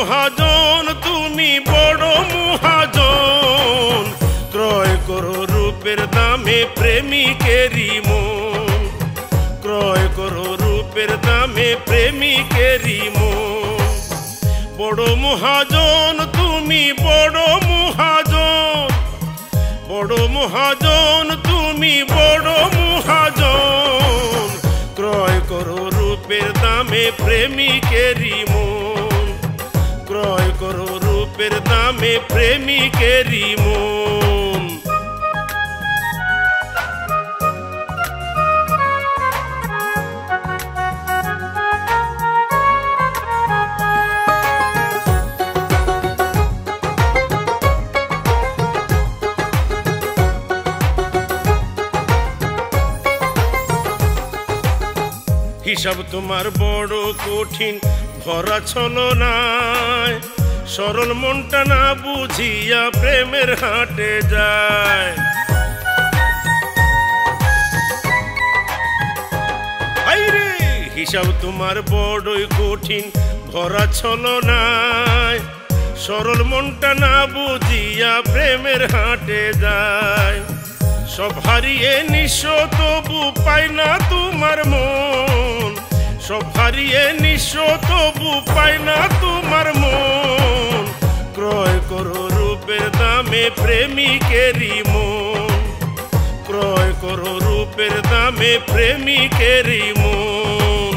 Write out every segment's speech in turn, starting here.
মহাজন তুমি বড় মহাজন, ক্রয় করো রূপের দামে প্রেমিকেরই মন, ক্রয় করো রূপের দামে প্রেমিকেরই মন। বড় মহাজন তুমি বড় মহাজন, বড় মহাজন তুমি বড় মহাজন, ক্রয় করো রূপের দামে প্রেমিকেরই মন, ক্রয় করো রূপের দামে প্রেমিকেরই মন। হিসাব তোমার বড় কঠিন ভরা ছলনায়, সরল মনটা না বুঝিয়া প্রেমের হাটে যায়। আইরে হিসাব তোমার বড়ই কঠিন ভরা ছলনায়, সরল মনটা না বুঝিয়া প্রেমের হাটে যায়। সব হারিয়ে নিঃস্ব তবু পাই না তোমার মন, সব হারিয়ে নিঃস্ব তবু পাই না তোমার মন, ক্রয় করো রূপের দামে প্রেমিকেরই মন, ক্রয় করো রূপের দামে প্রেমিকেরই মন।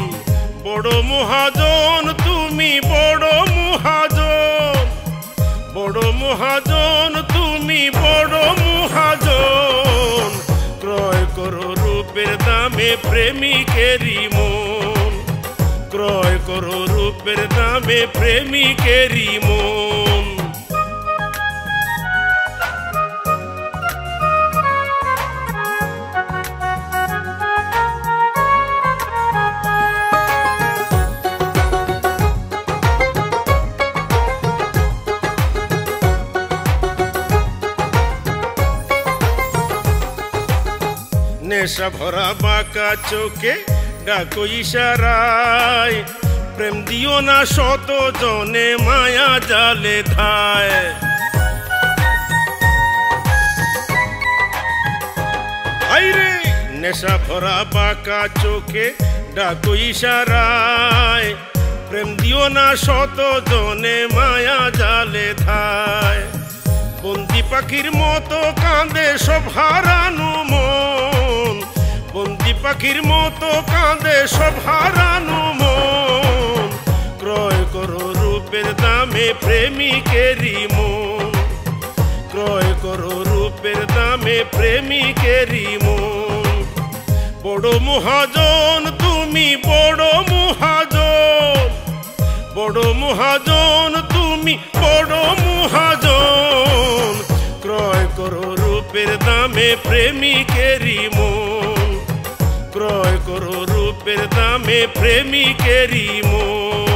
বড় মহাজন তুমি বড় মহাজন, বড় মহাজন তুমি বড় মহাজন, ক্রয় করো রূপের দামে প্রেমিকেরই মন, ক্রয় করো রূপের দামে প্রেমিকেরই মন। নেশা ভরা বাঁকা চোখে ডাকো ইশারায়, প্রেম দিও না শত জনে মায়া জালে ধায়। আইরে নেশা ভরা বাঁকা চোখে ডাকো ইশারায়, প্রেম দিও না শত জনে মায়া জালে ধায়। বন্দি পাখির মতো কাঁদে সব হারানো মন, বন্দি পাখির মতো কাঁদে সব হারানো মন, ক্রয় করো রূপের দামে প্রেমিকেরই মন, ক্রয় করো রূপের দামে প্রেমিকেরই মন। বড় মহাজন তুমি বড় মহাজন, বড় মহাজন তুমি বড় মহাজন, ক্রয় করো রূপের দামে প্রেমিকেরই মন, ক্রয় করো রূপের দামে প্রেমিকেরই মন।